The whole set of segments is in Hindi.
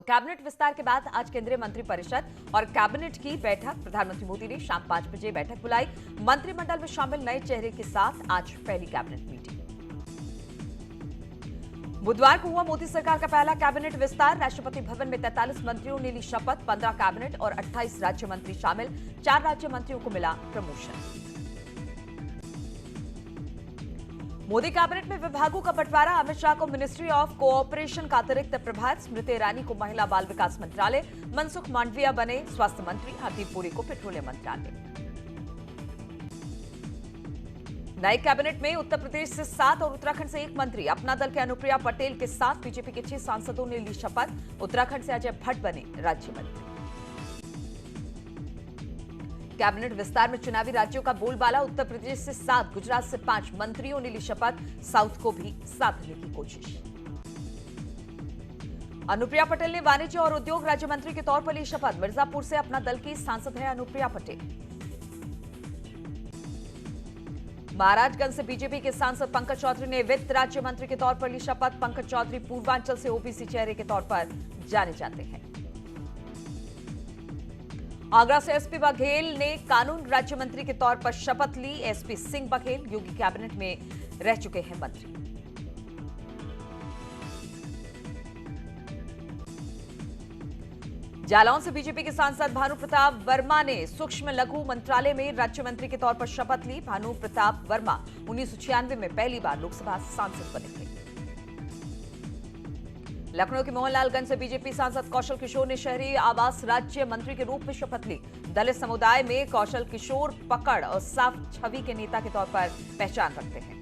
कैबिनेट विस्तार के बाद आज केंद्रीय मंत्रिपरिषद और कैबिनेट की बैठक। प्रधानमंत्री मोदी ने शाम 5 बजे बैठक बुलाई। मंत्रिमंडल में शामिल नए चेहरे के साथ आज पहली कैबिनेट मीटिंग। बुधवार को हुआ मोदी सरकार का पहला कैबिनेट विस्तार। राष्ट्रपति भवन में 43 मंत्रियों ने ली शपथ। 15 कैबिनेट और 28 राज्य मंत्री शामिल। 4 राज्य मंत्रियों को मिला प्रमोशन। मोदी कैबिनेट में विभागों का बंटवारा। अमित शाह को मिनिस्ट्री ऑफ कोऑपरेशन का अतिरिक्त प्रभार। स्मृति ईरानी को महिला बाल विकास मंत्रालय। मनसुख मांडविया बने स्वास्थ्य मंत्री। हरदीप पुरी को पेट्रोलियम मंत्रालय। नए कैबिनेट में उत्तर प्रदेश से 7 और उत्तराखंड से 1 मंत्री। अपना दल के अनुप्रिया पटेल के साथ बीजेपी के 6 सांसदों ने ली शपथ। उत्तराखंड से अजय भट्ट बने राज्य मंत्री। कैबिनेट विस्तार में चुनावी राज्यों का बोलबाला। उत्तर प्रदेश से 7, गुजरात से 5 मंत्रियों ने ली शपथ। साउथ को भी साथ लेने की कोशिश। अनुप्रिया पटेल ने वाणिज्य और उद्योग राज्य मंत्री के तौर पर ली शपथ। मिर्जापुर से अपना दल की सांसद है अनुप्रिया पटेल। महाराजगंज से बीजेपी के सांसद पंकज चौधरी ने वित्त राज्य मंत्री के तौर पर ली शपथ। पंकज चौधरी पूर्वांचल से ओबीसी चेहरे के तौर पर जाने जाते हैं। आगरा से एसपी बघेल ने कानून राज्य मंत्री के तौर पर शपथ ली। एसपी सिंह बघेल योगी कैबिनेट में रह चुके हैं मंत्री। जालौन से बीजेपी के सांसद भानु प्रताप वर्मा ने सूक्ष्म लघु मंत्रालय में राज्य मंत्री के तौर पर शपथ ली। भानु प्रताप वर्मा 1996 में पहली बार लोकसभा सांसद बने थे। लखनऊ के मोहनलालगंज से बीजेपी सांसद कौशल किशोर ने शहरी आवास राज्य मंत्री के रूप में शपथ ली। दलित समुदाय में कौशल किशोर पकड़ और साफ छवि के नेता के तौर पर पहचान रखते हैं।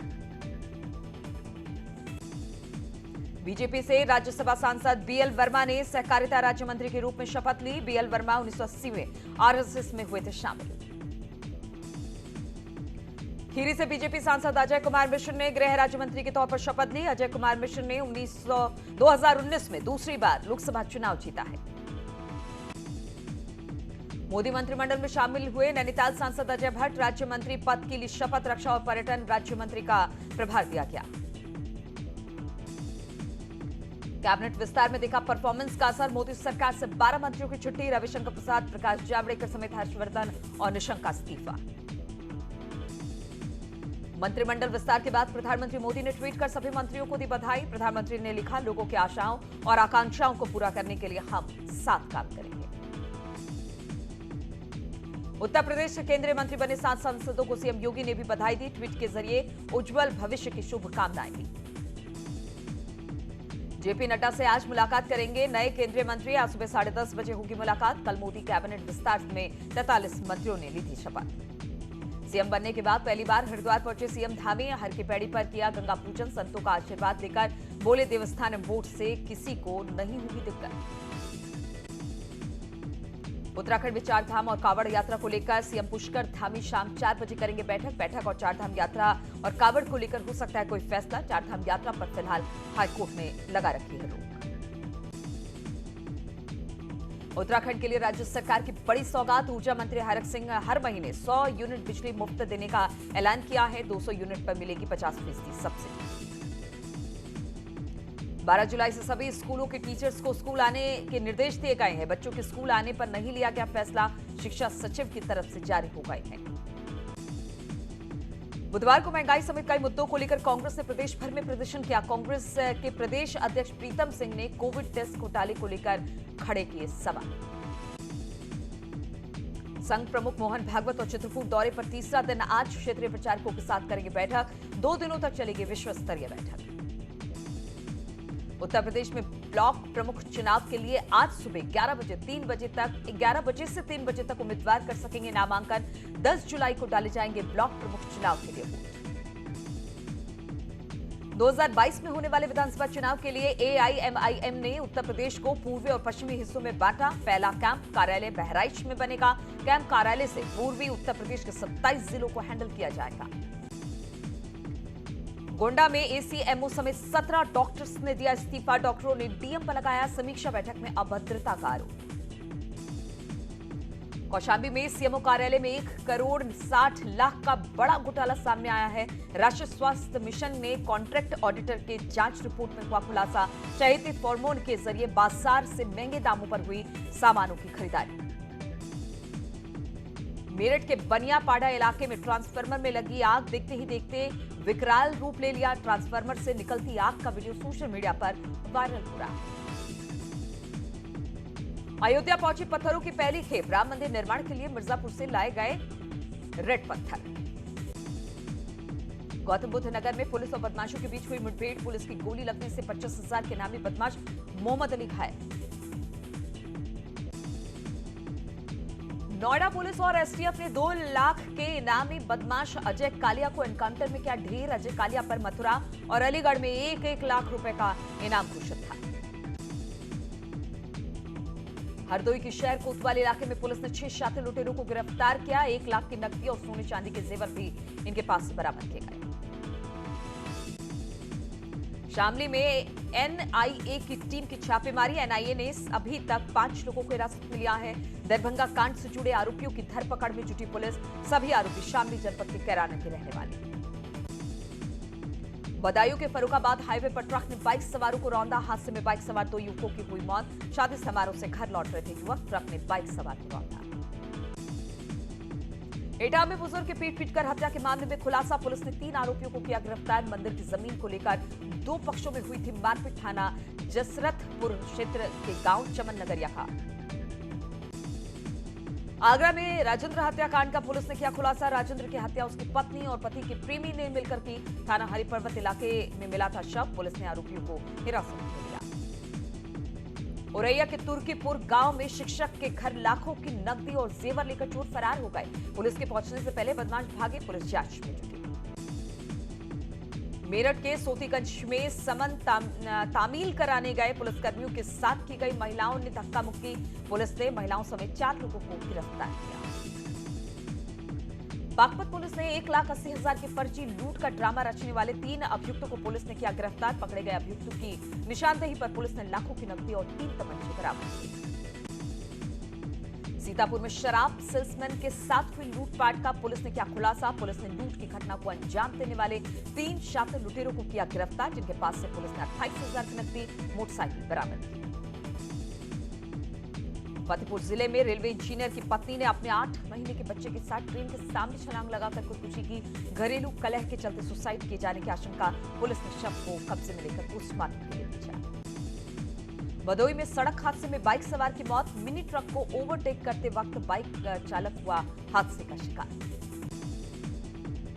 बीजेपी से राज्यसभा सांसद बीएल वर्मा ने सहकारिता राज्य मंत्री के रूप में शपथ ली। बीएल वर्मा 1980 में आरएसएस में हुए थे शामिल। खीरी से बीजेपी सांसद अजय कुमार मिश्र ने गृह राज्य मंत्री के तौर पर शपथ ली। अजय कुमार मिश्र ने 2019 में दूसरी बार लोकसभा चुनाव जीता है। मोदी मंत्रिमंडल में शामिल हुए नैनीताल सांसद अजय भट्ट राज्य मंत्री पद की ली शपथ। रक्षा और पर्यटन राज्य मंत्री का प्रभार दिया गया। कैबिनेट विस्तार में देखा परफॉर्मेंस का असर। मोदी सरकार से 12 मंत्रियों की छुट्टी। रविशंकर प्रसाद, प्रकाश जावड़ेकर समेत हर्षवर्धन और निशंक का इस्तीफा। मंत्रिमंडल विस्तार के बाद प्रधानमंत्री मोदी ने ट्वीट कर सभी मंत्रियों को दी बधाई। प्रधानमंत्री ने लिखा, लोगों की आशाओं और आकांक्षाओं को पूरा करने के लिए हम साथ काम करेंगे। उत्तर प्रदेश के केंद्रीय मंत्री बने 7 सांसदों को सीएम योगी ने भी बधाई दी। ट्वीट के जरिए उज्जवल भविष्य की शुभकामनाएं दी। जेपी नड्डा से आज मुलाकात करेंगे नए केंद्रीय मंत्री। आज सुबह 10:30 बजे होगी मुलाकात। कल मोदी कैबिनेट विस्तार में 43 मंत्रियों ने ली थी शपथ। सीएम बनने के बाद पहली बार हरिद्वार पहुंचे सीएम धामी। हर की पैड़ी पर किया गंगा पूजन। संतों का आशीर्वाद लेकर बोले, देवस्थान बोर्ड से किसी को नहीं होगी दिक्कत। उत्तराखंड में 4 धाम और कावड़ यात्रा को लेकर सीएम पुष्कर धामी शाम 4 बजे करेंगे बैठक और 4 धाम यात्रा और कावड़ को लेकर हो सकता है कोई फैसला। 4 धाम यात्रा पर फिलहाल हाईकोर्ट ने लगा रखी है रोक। उत्तराखंड के लिए राज्य सरकार की बड़ी सौगात। ऊर्जा मंत्री हरक सिंह हर महीने 100 यूनिट बिजली मुफ्त देने का ऐलान किया है। 200 यूनिट पर मिलेगी 50% सब्सिडी। 12 जुलाई से सभी स्कूलों के टीचर्स को स्कूल आने के निर्देश दिए गए हैं। बच्चों के स्कूल आने पर नहीं लिया गया फैसला। शिक्षा सचिव की तरफ से जारी हो गए हैं। बुधवार को महंगाई समेत कई मुद्दों को लेकर कांग्रेस ने प्रदेश भर में प्रदर्शन किया। कांग्रेस के प्रदेश अध्यक्ष प्रीतम सिंह ने कोविड टेस्ट घोटाले को लेकर खड़े किए सवाल। संघ प्रमुख मोहन भागवत और चित्रकूट दौरे पर तीसरा दिन आज क्षेत्रीय प्रचारकों के साथ करेंगे बैठक। 2 दिनों तक चलेगी विश्व स्तरीय बैठक। उत्तर प्रदेश में ब्लॉक प्रमुख चुनाव के लिए आज सुबह 11 बजे से 3 बजे तक उम्मीदवार कर सकेंगे नामांकन। 10 जुलाई को डाले जाएंगे ब्लॉक प्रमुख चुनाव के लिए वोट। 2022 में होने वाले विधानसभा चुनाव के लिए एआईएमआईएम ने उत्तर प्रदेश को पूर्वी और पश्चिमी हिस्सों में बांटा। पहला कैंप कार्यालय बहराइच में बनेगा। कैंप कार्यालय से पूर्वी उत्तर प्रदेश के 27 जिलों को हैंडल किया जाएगा। गोंडा में एसीएमओ समेत 17 डॉक्टर्स ने दिया इस्तीफा। डॉक्टरों ने डीएम पर लगाया समीक्षा बैठक में अभद्रता का आरोप। कौशाम्बी में सीएमओ कार्यालय में 1,60,00,000 का बड़ा घोटाला सामने आया है। राष्ट्रीय स्वास्थ्य मिशन ने कॉन्ट्रैक्ट ऑडिटर के जांच रिपोर्ट में हुआ खुलासा। चहेते फॉर्मोन के जरिए बाजार से महंगे दामों पर हुई सामानों की खरीदारी। मेरठ के बनियापाड़ा इलाके में ट्रांसफार्मर में लगी आग देखते ही देखते विकराल रूप ले लिया। ट्रांसफार्मर से निकलती आग का वीडियो सोशल मीडिया पर वायरल हो रहा है। अयोध्या पहुंची पत्थरों की पहली खेप। राम मंदिर निर्माण के लिए मिर्जापुर से लाए गए रेड पत्थर। गौतम बुद्ध नगर में पुलिस और बदमाशों के बीच हुई मुठभेड़। पुलिस की गोली लगने से 25,000 के नामी बदमाश मोहम्मद अली घायल। नोएडा पुलिस और एसटीएफ ने 2 लाख के इनामी बदमाश अजय कालिया को एनकाउंटर में किया ढेर। अजय कालिया पर मथुरा और अलीगढ़ में 1-1 लाख रुपए का इनाम घोषित था। हरदोई के शहर कोतवाल इलाके में पुलिस ने 6 शातिर लुटेरों को गिरफ्तार किया। 1 लाख की नकदी और सोने चांदी के जेवर भी इनके पास से बरामद किए गए। शामली में एनआईए की टीम की छापेमारी। एनआईए ने अभी तक 5 लोगों को हिरासत में लिया है। दरभंगा कांड से जुड़े आरोपियों की धरपकड़ में जुटी पुलिस। सभी आरोपी शामली जनपद के कैराना के रहने वाले। बदायूं के फर्रुखाबाद हाईवे पर ट्रक ने बाइक सवारों को रौंदा। हादसे में बाइक सवार 2 युवकों की हुई मौत। शादी समारोह से घर लौट रहे थे युवक। ट्रक ने बाइक सवार को रौंदा। एटा में बुजुर्ग के पीट-पीटकर हत्या के मामले में खुलासा। पुलिस ने 3 आरोपियों को किया गिरफ्तार। मंदिर की जमीन को लेकर 2 पक्षों में हुई थी मारपीट। थाना जसरतपुर क्षेत्र के गांव चमन नगरिया का। आगरा में राजेंद्र हत्याकांड का पुलिस ने किया खुलासा। राजेंद्र की हत्या उसकी पत्नी और पति के प्रेमी ने मिलकर की। थाना हरिपर्वत इलाके में मिला था शव। पुलिस ने आरोपियों को हिरासत में लिया। औरैया के तुर्कीपुर गांव में शिक्षक के घर लाखों की नकदी और जेवर लेकर चोर फरार हो गए। पुलिस के पहुंचने से पहले बदमाश भागे। पुलिस जांच में जुटी। मेरठ के सोतीगंज में समन तामील कराने गए पुलिसकर्मियों के साथ की गई महिलाओं ने धक्का मुक्की। पुलिस ने महिलाओं समेत 4 लोगों को गिरफ्तार किया। बागपत पुलिस ने 1,80,000 की फर्जी लूट का ड्रामा रचने वाले 3 अभियुक्तों को पुलिस ने किया गिरफ्तार। पकड़े गए अभियुक्तों की निशानदेही पर पुलिस ने लाखों की नकदी और 3 तमंचे बरामद किए। सीतापुर में शराब सेल्समैन के साथ हुई लूटपाट का पुलिस ने किया खुलासा। पुलिस ने लूट की घटना को अंजाम देने वाले 3 शातिर लुटेरों को किया गिरफ्तार, जिनके पास से पुलिस ने 28,000 की नकदी मोटरसाइकिल बरामद की। फतेहपुर जिले में रेलवे इंजीनियर की पत्नी ने अपने 8 महीने के बच्चे के साथ ट्रेन के सामने छलांग लगाकर खुदकुशी की। घरेलू कलह के चलते सुसाइड किए जाने की आशंका। पुलिस ने शव को कब्जे में लेकर पोस्टमार्टम के लिए भेजा। भदोही में सड़क हादसे में बाइक सवार की मौत। मिनी ट्रक को ओवरटेक करते वक्त बाइक चालक हुआ हादसे का शिकार।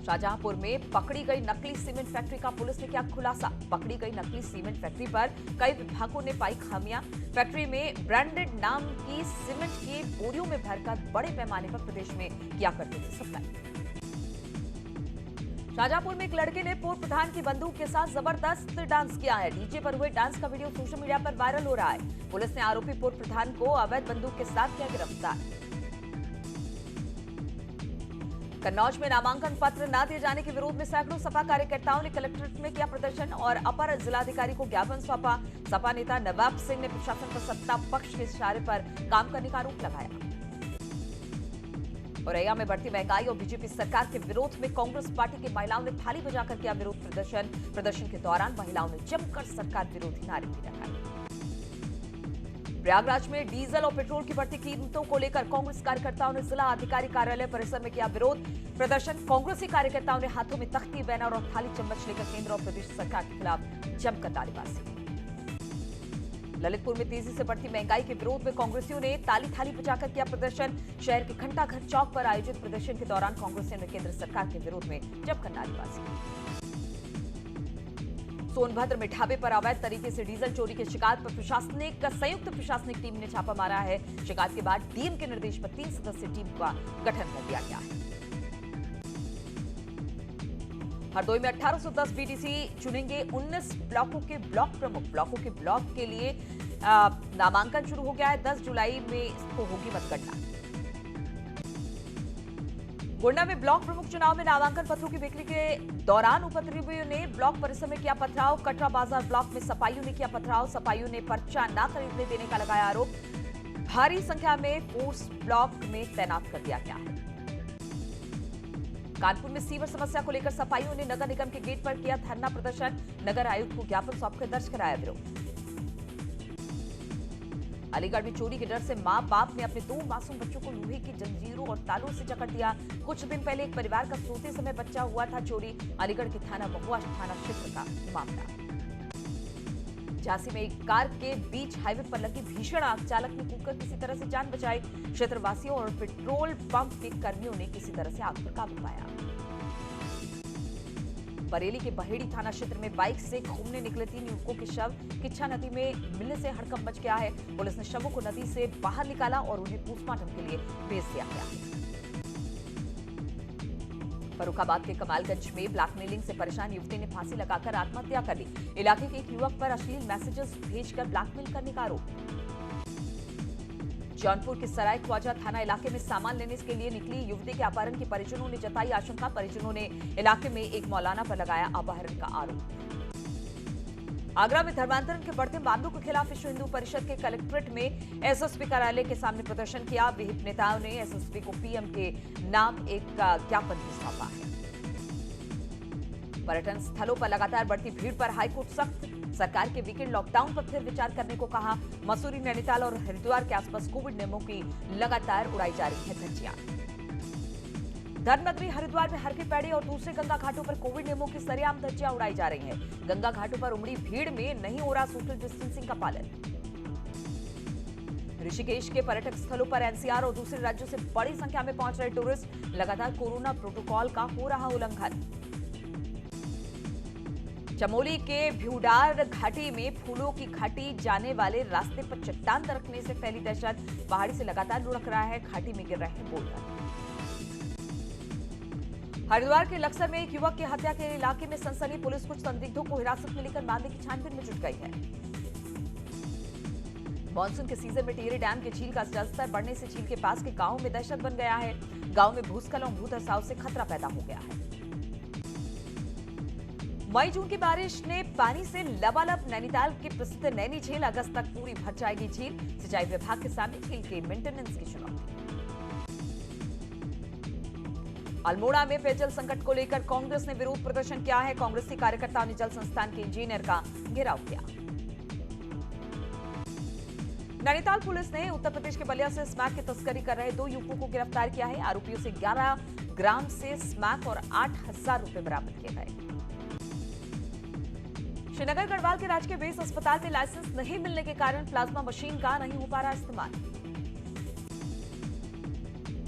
शाहजहांपुर में पकड़ी गई नकली सीमेंट फैक्ट्री का पुलिस ने किया खुलासा। पकड़ी गई नकली सीमेंट फैक्ट्री पर कई विभागों ने पाई खामियां। फैक्ट्री में ब्रांडेड नाम की सीमेंट की बोरियों में भरकर बड़े पैमाने पर प्रदेश में किया करते थे सप्लाई। शाहजहांपुर में एक लड़के ने पूर्व प्रधान की बंदूक के साथ जबरदस्त डांस किया है। डीजे पर हुए डांस का वीडियो सोशल मीडिया पर वायरल हो रहा है। पुलिस ने आरोपी पूर्व प्रधान को अवैध बंदूक के साथ किया गिरफ्तार। कन्नौज में नामांकन पत्र न दिए जाने के विरोध में सैकड़ों सपा कार्यकर्ताओं ने कलेक्ट्रेट में किया प्रदर्शन और अपर जिलाधिकारी को ज्ञापन सौंपा। सपा नेता नवाब सिंह ने प्रशासन पर सत्ता पक्ष के इशारे पर काम करने का आरोप लगाया। औरैया में बढ़ती महंगाई और बीजेपी सरकार के विरोध में कांग्रेस पार्टी की महिलाओं ने थाली बजाकर किया विरोध प्रदर्शन। प्रदर्शन के दौरान महिलाओं ने जमकर सरकार विरोधी नारे भी लगाए। प्रयागराज में डीजल और पेट्रोल की बढ़ती कीमतों को लेकर कांग्रेस कार्यकर्ताओं ने जिला अधिकारी कार्यालय परिसर में किया विरोध प्रदर्शन। कांग्रेसी कार्यकर्ताओं ने हाथों में तख्ती, बैनर और थाली चम्मच लेकर केंद्र और प्रदेश सरकार के खिलाफ जमकर नारेबाजी की। ललितपुर में तेजी से बढ़ती महंगाई के विरोध में कांग्रेसियों ने ताली थाली बजाकर किया प्रदर्शन। शहर के घंटाघर चौक पर आयोजित प्रदर्शन के दौरान कांग्रेसियों ने केंद्र सरकार के विरोध में जमकर नारेबाजी की। सोनभद्र में ढाबे पर अवैध तरीके से डीजल चोरी की शिकायत पर संयुक्त प्रशासनिक टीम ने छापा मारा है। शिकायत के बाद डीएम के निर्देश पर 3 सदस्यीय टीम का गठन कर दिया गया है। हरदोई में 1810 बीडीसी चुनेंगे 19 ब्लॉकों के ब्लॉक प्रमुख। ब्लॉकों के ब्लॉक के लिए नामांकन शुरू हो गया है। 10 जुलाई में इसको होगी मतगणना। गोंडा में ब्लॉक प्रमुख चुनाव में नामांकन पत्रों की बिक्री के दौरान उपद्रवियों ने ब्लॉक परिसर में किया पथराव। कटरा बाजार ब्लॉक में सपाइयों ने किया पथराव। सपाइयों ने पर्चा न खरीदने देने का लगाया आरोप। भारी संख्या में फोर्स ब्लॉक में तैनात कर दिया गया है। कानपुर में सीवर समस्या को लेकर सफाइयों ने नगर निगम के गेट पर किया धरना प्रदर्शन। नगर आयुक्त को ज्ञापन सौंपकर दर्ज कराया विरोध। अलीगढ़ में चोरी के डर से मां बाप ने अपने 2 मासूम बच्चों को लोहे की जंजीरों और तालों से जकड़ दिया। कुछ दिन पहले एक परिवार का सोते समय बच्चा हुआ था चोरी। अलीगढ़ के थाना महुआ थाना क्षेत्र का मामला। झांसी में एक कार के बीच हाईवे पर लगी भीषण आग, चालक ने कूदकर किसी तरह से जान बचाई। क्षेत्रवासियों और पेट्रोल पंप के कर्मियों ने किसी तरह से आग पर काबू पाया। बरेली के बहेड़ी थाना क्षेत्र में बाइक से घूमने निकले 3 युवकों के शव किच्छा नदी में मिलने से हड़कंप मच गया है। पुलिस ने शवों को नदी से बाहर निकाला और उन्हें पोस्टमार्टम के लिए भेज दिया गया है। फर्रुखाबाद के कमालगंज में ब्लैकमेलिंग से परेशान युवती ने फांसी लगाकर आत्महत्या कर ली। इलाके के एक युवक पर अश्लील मैसेजेस भेजकर ब्लैकमेल करने का आरोप। जौनपुर के सराय ख्वाजा थाना इलाके में सामान लेने के लिए निकली युवती के अपहरण की परिजनों ने जताई आशंका। परिजनों ने इलाके में एक मौलाना पर लगाया अपहरण का आरोप। आगरा में धर्मांतरण के बढ़ते मामलों के खिलाफ विश्व हिंदू परिषद के कलेक्ट्रेट में एसएसपी कार्यालय के सामने प्रदर्शन किया। विहिप नेताओं ने एसएसपी को पीएम के नाम एक ज्ञापन भी सौंपा है। पर्यटन स्थलों पर लगातार बढ़ती भीड़ पर हाईकोर्ट सख्त, सरकार के वीकेंड लॉकडाउन पर फिर विचार करने को कहा। मसूरी, नैनीताल और हरिद्वार के आसपास कोविड नियमों की लगातार उड़ाई जा रही है धज्जियां। धर्मनगरी हरिद्वार में हर की पैड़ी और दूसरे गंगा घाटों पर कोविड नियमों की सरेआम धज्जियां उड़ाई जा रही हैं। गंगा घाटों पर उमड़ी भीड़ में नहीं हो रहा सोशल डिस्टेंसिंग का पालन। ऋषिकेश के पर्यटक स्थलों पर एनसीआर और दूसरे राज्यों से बड़ी संख्या में पहुंच रहे टूरिस्ट, लगातार कोरोना प्रोटोकॉल का हो रहा उल्लंघन। चमोली के भ्यूडार घाटी में फूलों की घाटी जाने वाले रास्ते पर चट्टान दरकने से फैली दहशत। पहाड़ी से लगातार लुढ़क रहा है, घाटी में गिर रहे हैं बोल्डर। हरिद्वार के लक्सर में एक युवक की हत्या के इलाके में सनसनी। पुलिस कुछ संदिग्धों को हिरासत में लेकर मामले की छानबीन में जुट गई है। मानसून के सीजन में टिहरी डैम के झील का जलस्तर बढ़ने से झील के पास के गांवों में दहशत बन गया है। गांव में भूस्खलन और भूधसाव से खतरा पैदा हो गया है। मई जून की बारिश ने पानी से लबालब। नैनीताल के प्रसिद्ध नैनी झील अगस्त तक पूरी भर जाएगी झील। सिंचाई विभाग के सामने झील के मेंटेनेंस की चुनौती। अल्मोड़ा में पेयजल संकट को लेकर कांग्रेस ने विरोध प्रदर्शन किया है। कांग्रेसी कार्यकर्ताओं ने जल संस्थान के इंजीनियर का घेराव किया। नैनीताल पुलिस ने उत्तर प्रदेश के बलिया से स्मैक की तस्करी कर रहे 2 युवकों को गिरफ्तार किया है। आरोपियों से 11 ग्राम से स्मैक और 8,000 रुपए बरामद किए गए। श्रीनगर गढ़वाल के राजकीय बेस अस्पताल में लाइसेंस नहीं मिलने के कारण प्लाज्मा मशीन का नहीं हो पा रहा इस्तेमाल।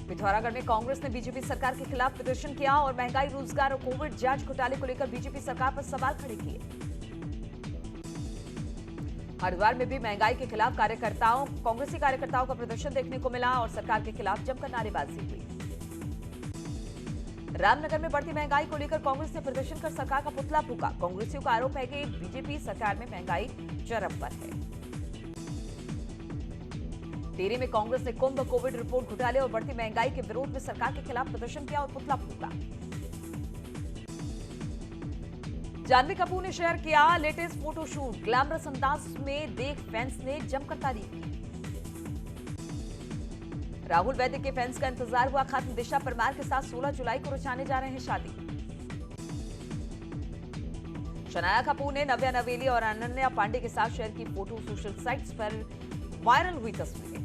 पिथौरागढ़ में कांग्रेस ने बीजेपी सरकार के खिलाफ प्रदर्शन किया और महंगाई, रोजगार और कोविड जांच घोटाले को लेकर बीजेपी सरकार पर सवाल खड़े किए। हरिद्वार में भी महंगाई के खिलाफ कांग्रेसी कार्यकर्ताओं का प्रदर्शन देखने को मिला और सरकार के खिलाफ जमकर नारेबाजी हुई। रामनगर में बढ़ती महंगाई को लेकर कांग्रेस ने प्रदर्शन कर सरकार का पुतला फूंका। कांग्रेसियों का आरोप है कि बीजेपी सरकार में महंगाई चरम पर है। टिहरी में कांग्रेस ने कुंभ, कोविड रिपोर्ट घोटाले और बढ़ती महंगाई के विरोध में सरकार के खिलाफ प्रदर्शन किया और पुतला फूंका। जानवी कपूर ने शेयर किया लेटेस्ट फोटोशूट। ग्लैमरस अंदाज में देख फैंस ने जमकर तारीफ की। राहुल वैद्य के फैंस का इंतजार हुआ खत्म। दिशा परमार के साथ 16 जुलाई को रचाने जा रहे हैं शादी। शनाया कपूर ने नव्या नवेली और अनन्या पांडे के साथ शेयर की फोटो। सोशल साइट्स पर वायरल हुई तस्वीरें।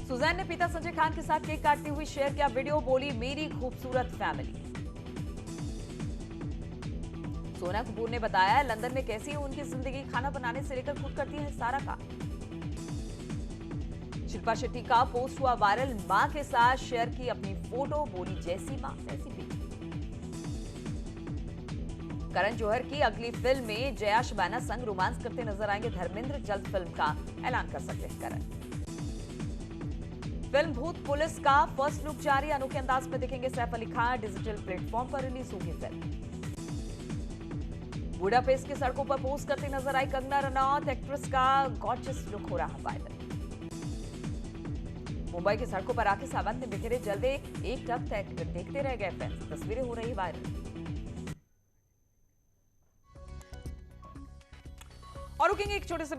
सुजैन ने पिता संजय खान के साथ केक काटती हुई शेयर किया वीडियो। बोली, मेरी खूबसूरत फैमिली। सोना कपूर ने बताया लंदन में कैसी है उनकी जिंदगी। खाना बनाने से लेकर खुद करती है सारा काम। शिल्पा शेट्टी का पोस्ट हुआ वायरल। मां के साथ शेयर की अपनी फोटो। बोली, जैसी मां वैसी बेटी। करण जौहर की अगली फिल्म में जया शबाना संग रोमांस करते नजर आएंगे धर्मेंद्र। जल्द फिल्म का ऐलान कर सकते हैं करण। फिल्म भूत पुलिस का फर्स्ट लुक जारी। अनोखे अंदाज में दिखेंगे सैफ अली खान। डिजिटल प्लेटफॉर्म पर रिलीज होगी फिल्म। बुडापेस्ट की सड़कों पर पोस्ट करते नजर आई कंगना रनौत। एक्ट्रेस का गॉर्जियस लुक हो रहा वायरल। मुंबई की सड़कों पर राखी सावंत ने बिखेरे जलवे। एक टक तक देखते रह गए फैंस। तस्वीरें हो रही वायरल। और रुकेंगे एक छोटे से